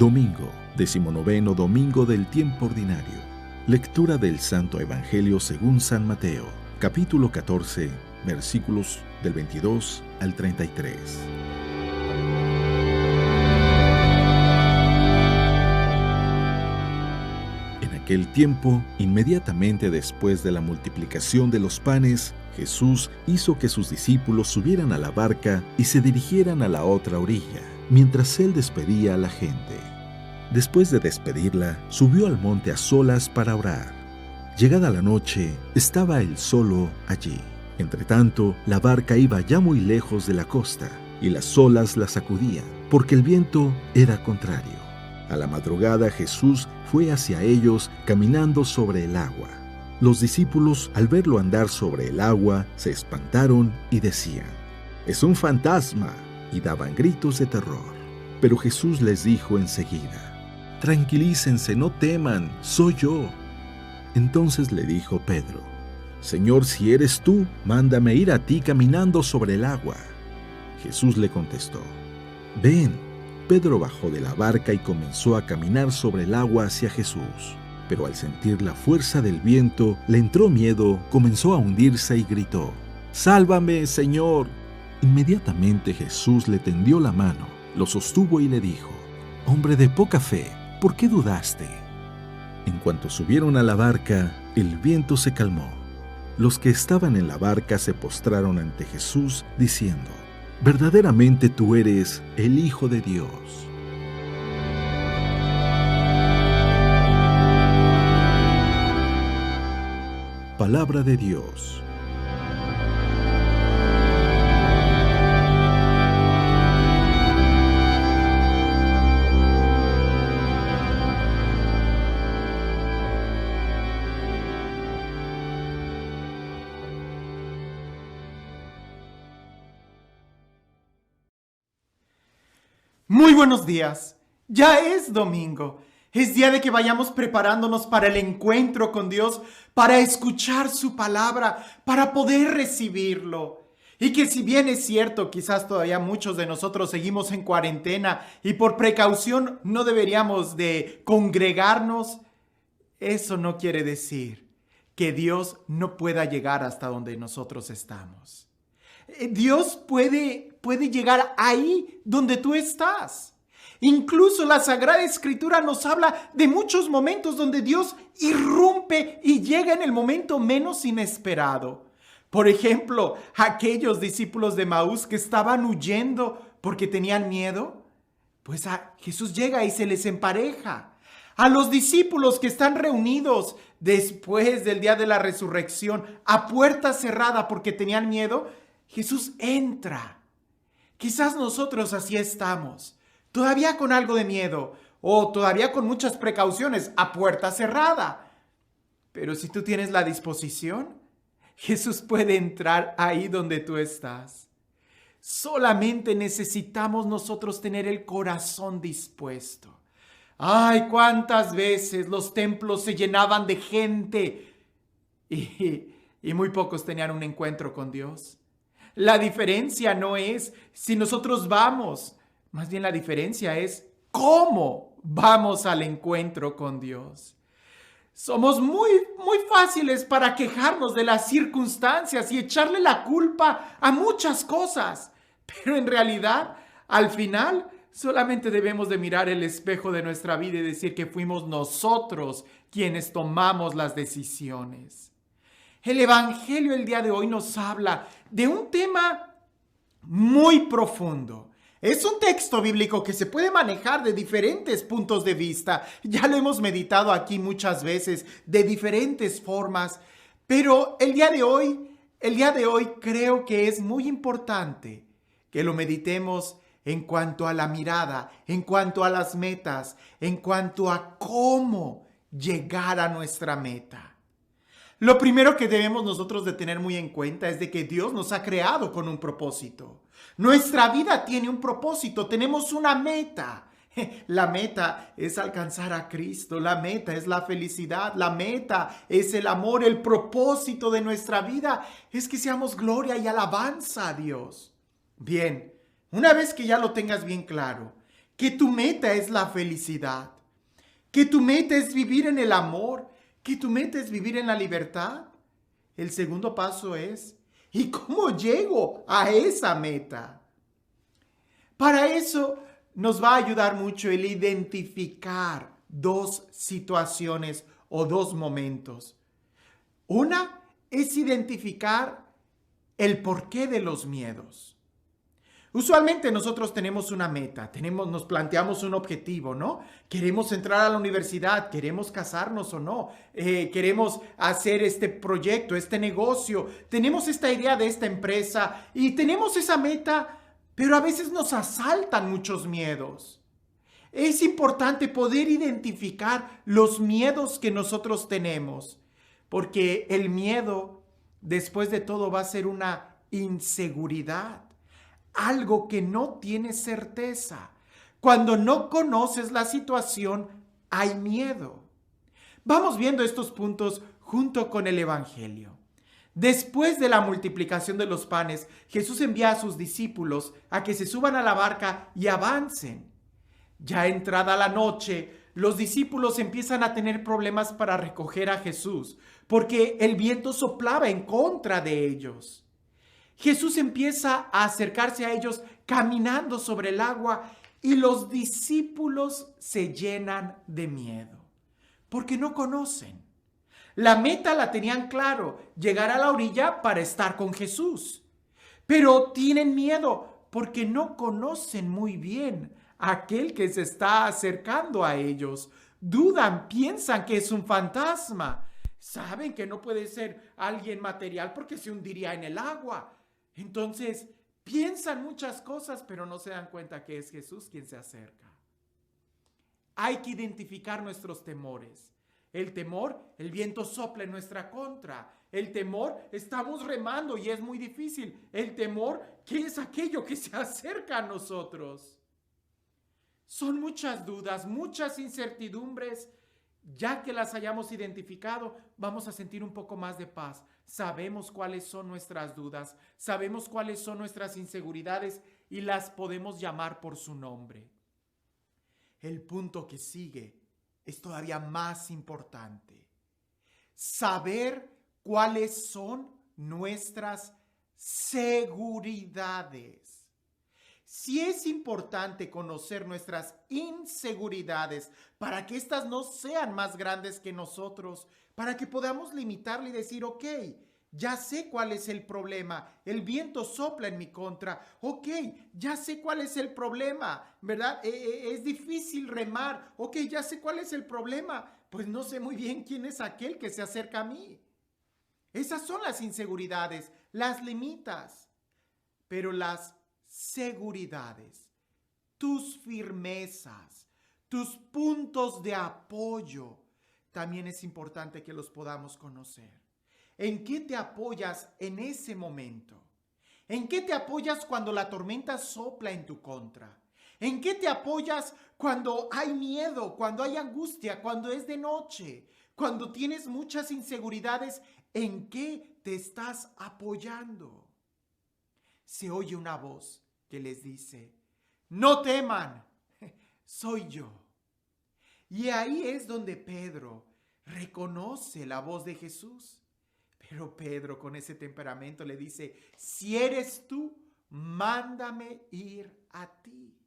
Domingo, 19º domingo del tiempo ordinario. Lectura del Santo Evangelio según San Mateo, capítulo 14, versículos del 22 al 33. En aquel tiempo, inmediatamente después de la multiplicación de los panes, Jesús hizo que sus discípulos subieran a la barca y se dirigieran a la otra orilla, mientras él despedía a la gente. Después de despedirla, subió al monte a solas para orar. Llegada la noche, estaba él solo allí. Entretanto, la barca iba ya muy lejos de la costa, y las olas la sacudían, porque el viento era contrario. A la madrugada Jesús fue hacia ellos caminando sobre el agua. Los discípulos, al verlo andar sobre el agua, se espantaron y decían: «¡Es un fantasma!», y daban gritos de terror. Pero Jesús les dijo enseguida: «Tranquilícense, no teman, soy yo». Entonces le dijo Pedro: «Señor, si eres tú, mándame ir a ti caminando sobre el agua». Jesús le contestó: «Ven». Pedro bajó de la barca y comenzó a caminar sobre el agua hacia Jesús. Pero al sentir la fuerza del viento, le entró miedo, comenzó a hundirse y gritó: «¡Sálvame, Señor!». Inmediatamente Jesús le tendió la mano, lo sostuvo y le dijo: «Hombre de poca fe, ¿por qué dudaste?». En cuanto subieron a la barca, el viento se calmó. Los que estaban en la barca se postraron ante Jesús, diciendo: «Verdaderamente tú eres el Hijo de Dios». Palabra de Dios. Muy buenos días. Ya es domingo. Es día de que vayamos preparándonos para el encuentro con Dios, para escuchar su palabra, para poder recibirlo. Y que si bien es cierto, quizás todavía muchos de nosotros seguimos en cuarentena y por precaución no deberíamos de congregarnos, eso no quiere decir que Dios no pueda llegar hasta donde nosotros estamos. Dios puede llegar ahí donde tú estás. Incluso la Sagrada Escritura nos habla de muchos momentos donde Dios irrumpe y llega en el momento menos inesperado. Por ejemplo, aquellos discípulos de Maús que estaban huyendo porque tenían miedo, pues Jesús llega y se les empareja. A los discípulos que están reunidos después del día de la resurrección a puerta cerrada porque tenían miedo, Jesús entra. Quizás nosotros así estamos, todavía con algo de miedo o todavía con muchas precauciones a puerta cerrada. Pero si tú tienes la disposición, Jesús puede entrar ahí donde tú estás. Solamente necesitamos nosotros tener el corazón dispuesto. ¡Ay, cuántas veces los templos se llenaban de gente y muy pocos tenían un encuentro con Dios! La diferencia no es si nosotros vamos, más bien la diferencia es cómo vamos al encuentro con Dios. Somos muy fáciles para quejarnos de las circunstancias y echarle la culpa a muchas cosas, pero en realidad, al final, solamente debemos de mirar el espejo de nuestra vida y decir que fuimos nosotros quienes tomamos las decisiones. El Evangelio el día de hoy nos habla de un tema muy profundo. Es un texto bíblico que se puede manejar de diferentes puntos de vista. Ya lo hemos meditado aquí muchas veces, de diferentes formas. Pero el día de hoy creo que es muy importante que lo meditemos en cuanto a la mirada, en cuanto a las metas, en cuanto a cómo llegar a nuestra meta. Lo primero que debemos nosotros de tener muy en cuenta es de que Dios nos ha creado con un propósito. Nuestra vida tiene un propósito, tenemos una meta. La meta es alcanzar a Cristo, la meta es la felicidad, la meta es el amor, el propósito de nuestra vida es que seamos gloria y alabanza a Dios. Bien, una vez que ya lo tengas bien claro, que tu meta es la felicidad, que tu meta es vivir en el amor, que tu meta es vivir en la libertad. El segundo paso es, ¿y cómo llego a esa meta? Para eso nos va a ayudar mucho el identificar dos situaciones o dos momentos. Una es identificar el porqué de los miedos. Usualmente nosotros tenemos una meta, nos planteamos un objetivo, ¿no? Queremos entrar a la universidad, queremos casarnos o no, queremos hacer este proyecto, este negocio, tenemos esta idea de esta empresa y tenemos esa meta, pero a veces nos asaltan muchos miedos. Es importante poder identificar los miedos que nosotros tenemos, porque el miedo, después de todo, va a ser una inseguridad. Algo que no tienes certeza. Cuando no conoces la situación, hay miedo. Vamos viendo estos puntos junto con el Evangelio. Después de la multiplicación de los panes, Jesús envía a sus discípulos a que se suban a la barca y avancen. Ya entrada la noche, los discípulos empiezan a tener problemas para recoger a Jesús, porque el viento soplaba en contra de ellos. Jesús empieza a acercarse a ellos caminando sobre el agua y los discípulos se llenan de miedo porque no conocen. La meta la tenían claro, llegar a la orilla para estar con Jesús, pero tienen miedo porque no conocen muy bien a aquel que se está acercando a ellos. Dudan, piensan que es un fantasma. Saben que no puede ser alguien material porque se hundiría en el agua. Entonces, piensan muchas cosas, pero no se dan cuenta que es Jesús quien se acerca. Hay que identificar nuestros temores. El temor, el viento sopla en nuestra contra. El temor, estamos remando y es muy difícil. El temor, ¿qué es aquello que se acerca a nosotros? Son muchas dudas, muchas incertidumbres. Ya que las hayamos identificado, vamos a sentir un poco más de paz. Sabemos cuáles son nuestras dudas, sabemos cuáles son nuestras inseguridades y las podemos llamar por su nombre. El punto que sigue es todavía más importante. Saber cuáles son nuestras seguridades. Sí es importante conocer nuestras inseguridades para que éstas no sean más grandes que nosotros, para que podamos limitarle y decir, ok, ya sé cuál es el problema, el viento sopla en mi contra, ok, ya sé cuál es el problema, ¿verdad? Es difícil remar, ok, ya sé cuál es el problema, pues no sé muy bien quién es aquel que se acerca a mí. Esas son las inseguridades, las limitas, pero las seguridades, tus firmezas, tus puntos de apoyo, también es importante que los podamos conocer. ¿En qué te apoyas en ese momento? ¿En qué te apoyas cuando la tormenta sopla en tu contra? ¿En qué te apoyas cuando hay miedo, cuando hay angustia, cuando es de noche, cuando tienes muchas inseguridades? ¿En qué te estás apoyando? Se oye una voz que les dice, no teman, soy yo. Y ahí es donde Pedro reconoce la voz de Jesús. Pero Pedro, con ese temperamento, le dice, si eres tú, mándame ir a ti.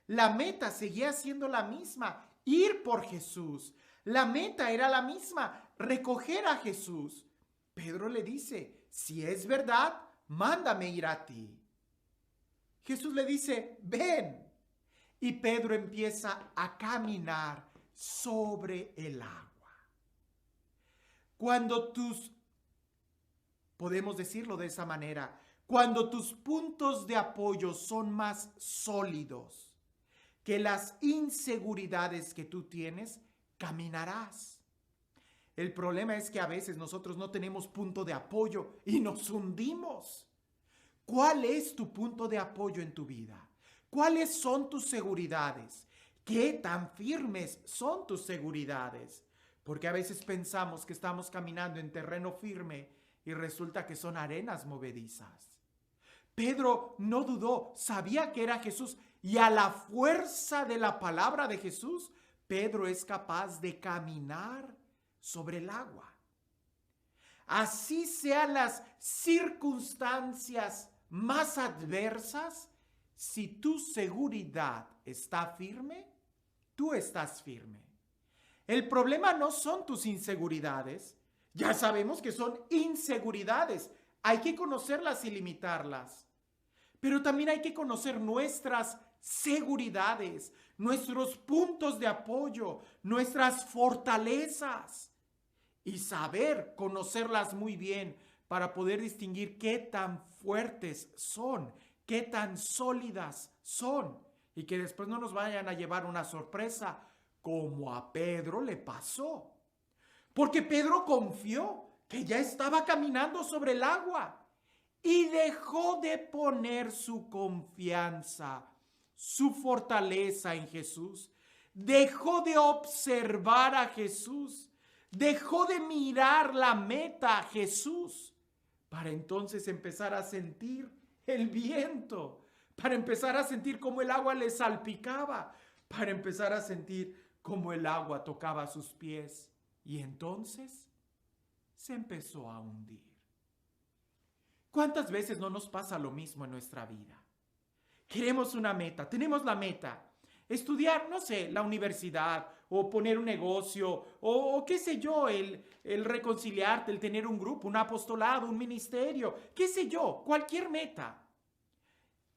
La meta seguía siendo la misma, ir por Jesús. La meta era la misma, recoger a Jesús. Pedro le dice, si es verdad, mándame ir a ti. Jesús le dice, ven. Y Pedro empieza a caminar sobre el agua. Cuando podemos decirlo de esa manera, cuando tus puntos de apoyo son más sólidos que las inseguridades que tú tienes, caminarás. El problema es que a veces nosotros no tenemos punto de apoyo y nos hundimos. ¿Cuál es tu punto de apoyo en tu vida? ¿Cuáles son tus seguridades? ¿Qué tan firmes son tus seguridades? Porque a veces pensamos que estamos caminando en terreno firme y resulta que son arenas movedizas. Pedro no dudó, sabía que era Jesús y a la fuerza de la palabra de Jesús, Pedro es capaz de caminar sobre el agua. Así sean las circunstancias más adversas, si tu seguridad está firme, tú estás firme. El problema no son tus inseguridades. Ya sabemos que son inseguridades. Hay que conocerlas y limitarlas. Pero también hay que conocer nuestras seguridades, nuestros puntos de apoyo, nuestras fortalezas y saber conocerlas muy bien para poder distinguir qué tan fuertes son, qué tan sólidas son y que después no nos vayan a llevar una sorpresa como a Pedro le pasó. Porque Pedro confió que ya estaba caminando sobre el agua y dejó de poner su confianza, su fortaleza en Jesús. Dejó de observar a Jesús. Dejó de mirar la meta a Jesús para entonces empezar a sentir el viento, para empezar a sentir cómo el agua le salpicaba, para empezar a sentir cómo el agua tocaba sus pies. Y entonces se empezó a hundir. ¿Cuántas veces no nos pasa lo mismo en nuestra vida? Queremos una meta, tenemos la meta, estudiar, no sé, la universidad o poner un negocio o qué sé yo, el reconciliarte, el tener un grupo, un apostolado, un ministerio, qué sé yo, cualquier meta.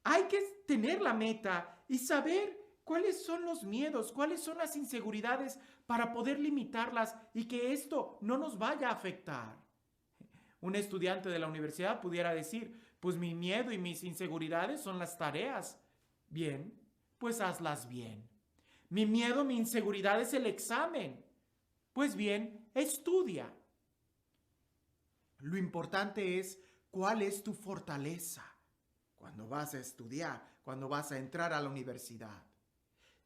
Hay que tener la meta y saber cuáles son los miedos, cuáles son las inseguridades para poder limitarlas y que esto no nos vaya a afectar. Un estudiante de la universidad pudiera decir, pues mi miedo y mis inseguridades son las tareas. Bien, pues hazlas bien. Mi miedo, mi inseguridad es el examen. Pues bien, estudia. Lo importante es cuál es tu fortaleza cuando vas a estudiar, cuando vas a entrar a la universidad.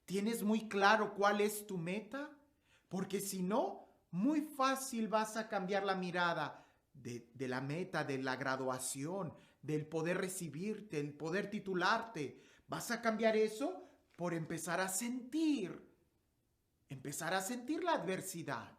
¿Tienes muy claro cuál es tu meta? Porque si no, muy fácil vas a cambiar la mirada de la meta, de la graduación, del poder recibirte, el poder titularte. Vas a cambiar eso por empezar a sentir la adversidad,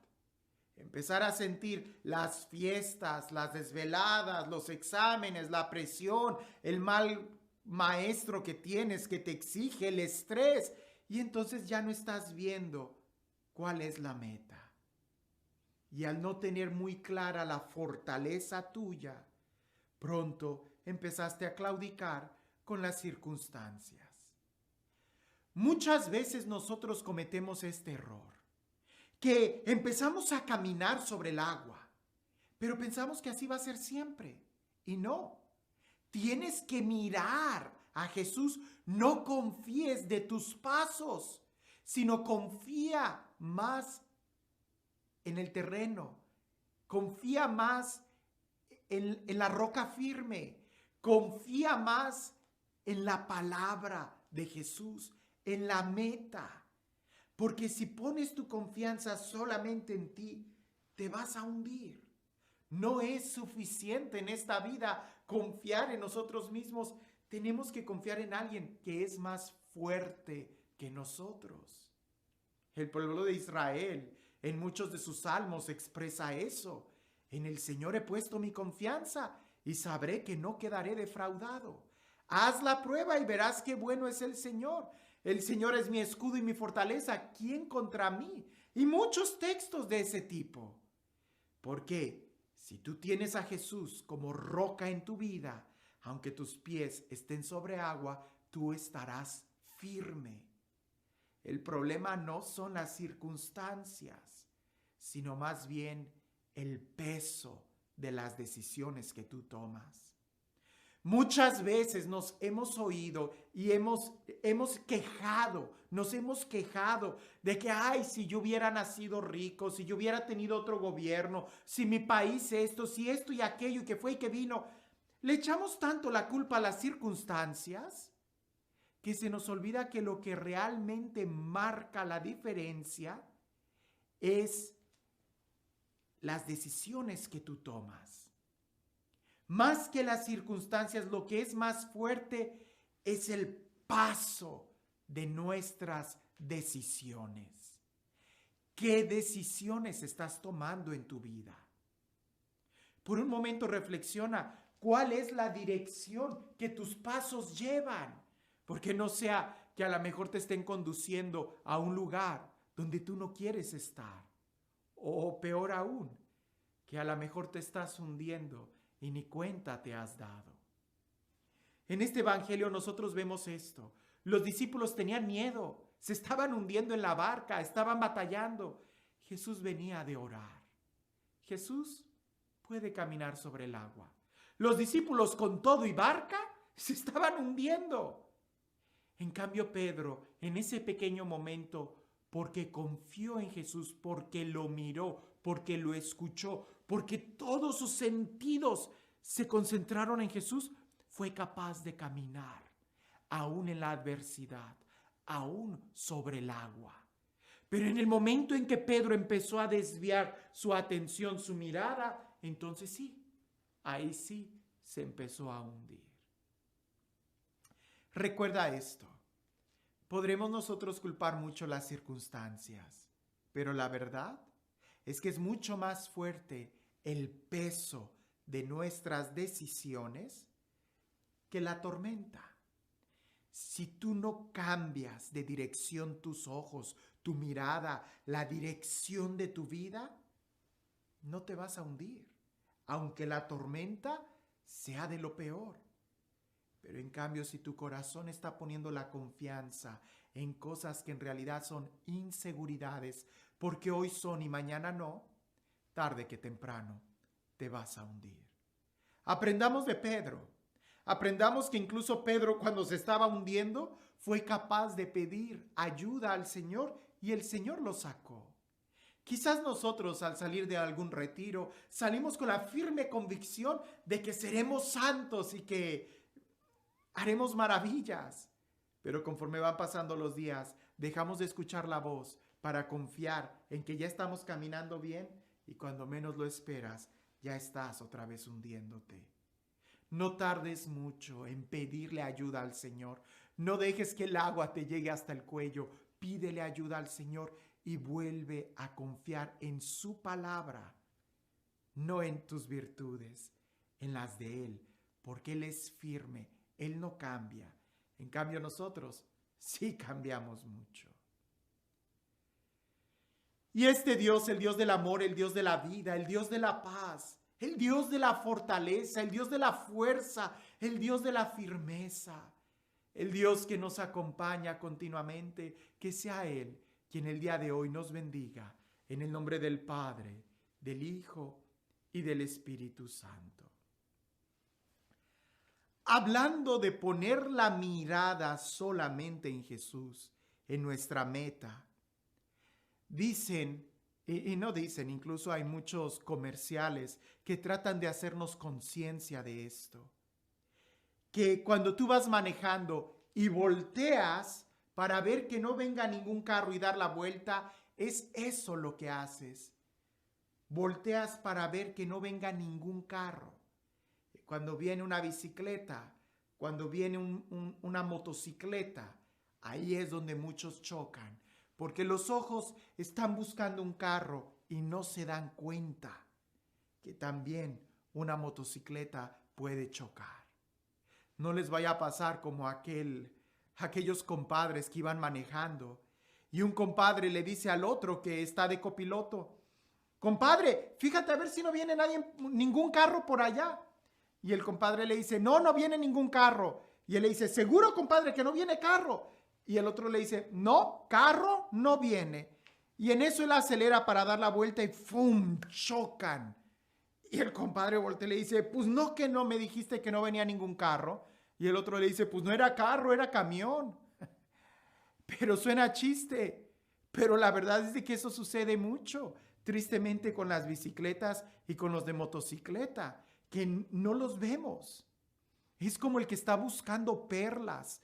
empezar a sentir las fiestas, las desveladas, los exámenes, la presión, el mal maestro que tienes que te exige, el estrés. Y entonces ya no estás viendo cuál es la meta. Y al no tener muy clara la fortaleza tuya, pronto empezaste a claudicar con las circunstancias. Muchas veces nosotros cometemos este error, que empezamos a caminar sobre el agua, pero pensamos que así va a ser siempre. Y no, tienes que mirar a Jesús. No confíes de tus pasos, sino confía más en el terreno, confía más en la roca firme, confía más en la palabra de Jesús, en la meta. Porque si pones tu confianza solamente en ti, te vas a hundir. No es suficiente en esta vida confiar en nosotros mismos. Tenemos que confiar en alguien que es más fuerte que nosotros. El pueblo de Israel en muchos de sus salmos expresa eso. En el Señor he puesto mi confianza y sabré que no quedaré defraudado. Haz la prueba y verás qué bueno es el Señor. El Señor es mi escudo y mi fortaleza. ¿Quién contra mí? Y muchos textos de ese tipo. ¿Por qué? Si tú tienes a Jesús como roca en tu vida, aunque tus pies estén sobre agua, tú estarás firme. El problema no son las circunstancias, sino más bien el peso de las decisiones que tú tomas. Muchas veces nos hemos oído y nos hemos quejado de que, ay, si yo hubiera nacido rico, si yo hubiera tenido otro gobierno, si mi país esto, si esto y aquello, y que fue y que vino. Le echamos tanto la culpa a las circunstancias que se nos olvida que lo que realmente marca la diferencia es las decisiones que tú tomas. Más que las circunstancias, lo que es más fuerte es el paso de nuestras decisiones. ¿Qué decisiones estás tomando en tu vida? Por un momento reflexiona, ¿cuál es la dirección que tus pasos llevan? Porque no sea que a lo mejor te estén conduciendo a un lugar donde tú no quieres estar. O peor aún, que a lo mejor te estás hundiendo y ni cuenta te has dado. En este evangelio nosotros vemos esto. Los discípulos tenían miedo, se estaban hundiendo en la barca, estaban batallando. Jesús venía de orar. Jesús puede caminar sobre el agua. Los discípulos con todo y barca se estaban hundiendo. En cambio Pedro, en ese pequeño momento, porque confió en Jesús, porque lo miró, porque lo escuchó, porque todos sus sentidos se concentraron en Jesús, fue capaz de caminar, aún en la adversidad, aún sobre el agua. Pero en el momento en que Pedro empezó a desviar su atención, su mirada, entonces sí, ahí sí se empezó a hundir. Recuerda esto. Podremos nosotros culpar mucho las circunstancias, pero la verdad es que es mucho más fuerte el peso de nuestras decisiones que la tormenta. Si tú no cambias de dirección tus ojos, tu mirada, la dirección de tu vida, no te vas a hundir, aunque la tormenta sea de lo peor. Pero en cambio, si tu corazón está poniendo la confianza en cosas que en realidad son inseguridades, porque hoy son y mañana no, tarde que temprano te vas a hundir. Aprendamos de Pedro. Aprendamos que incluso Pedro, cuando se estaba hundiendo, fue capaz de pedir ayuda al Señor y el Señor lo sacó. Quizás nosotros, al salir de algún retiro, salimos con la firme convicción de que seremos santos y que haremos maravillas. Pero conforme van pasando los días, dejamos de escuchar la voz para confiar en que ya estamos caminando bien y cuando menos lo esperas, ya estás otra vez hundiéndote. No tardes mucho en pedirle ayuda al Señor. No dejes que el agua te llegue hasta el cuello. Pídele ayuda al Señor y vuelve a confiar en su palabra, no en tus virtudes, en las de Él, porque Él es firme, Él no cambia. En cambio nosotros sí cambiamos mucho. Y este Dios, el Dios del amor, el Dios de la vida, el Dios de la paz, el Dios de la fortaleza, el Dios de la fuerza, el Dios de la firmeza, el Dios que nos acompaña continuamente, que sea Él quien el día de hoy nos bendiga, en el nombre del Padre, del Hijo y del Espíritu Santo. Hablando de poner la mirada solamente en Jesús, en nuestra meta, dicen, y no dicen, incluso hay muchos comerciales que tratan de hacernos conciencia de esto, que cuando tú vas manejando y volteas para ver que no venga ningún carro y dar la vuelta, es eso lo que haces. Volteas para ver que no venga ningún carro. Cuando viene una bicicleta, cuando viene una motocicleta, ahí es donde muchos chocan, porque los ojos están buscando un carro y no se dan cuenta que también una motocicleta puede chocar. No les vaya a pasar como aquellos compadres que iban manejando y un compadre le dice al otro que está de copiloto: compadre, fíjate a ver si no viene ningún carro por allá. Y el compadre le dice: no viene ningún carro. Y él le dice: ¿seguro, compadre, que no viene carro? Y el otro le dice: no, carro no viene. Y en eso él acelera para dar la vuelta y ¡fum! Chocan. Y el compadre voltea y le dice: pues no, que no me dijiste que no venía ningún carro. Y el otro le dice: pues no era carro, era camión. Pero suena chiste. Pero la verdad es de que eso sucede mucho, tristemente, con las bicicletas y con los de motocicleta, que no los vemos. Es como el que está buscando perlas,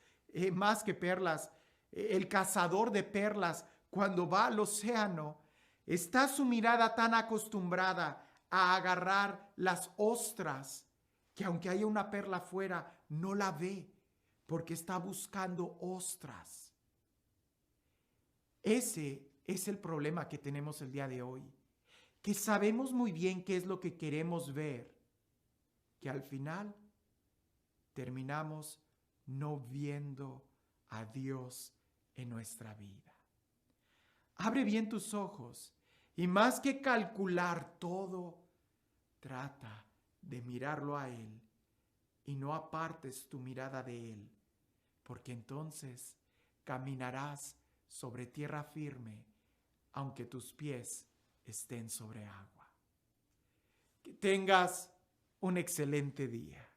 más que perlas, el cazador de perlas, cuando va al océano, está su mirada tan acostumbrada a agarrar las ostras, que aunque haya una perla afuera, no la ve, porque está buscando ostras. Ese es el problema que tenemos el día de hoy, que sabemos muy bien qué es lo que queremos ver, que al final terminamos no viendo a Dios en nuestra vida. Abre bien tus ojos y más que calcular todo, trata de mirarlo a Él y no apartes tu mirada de Él, porque entonces caminarás sobre tierra firme, aunque tus pies estén sobre agua. Que tengas un excelente día.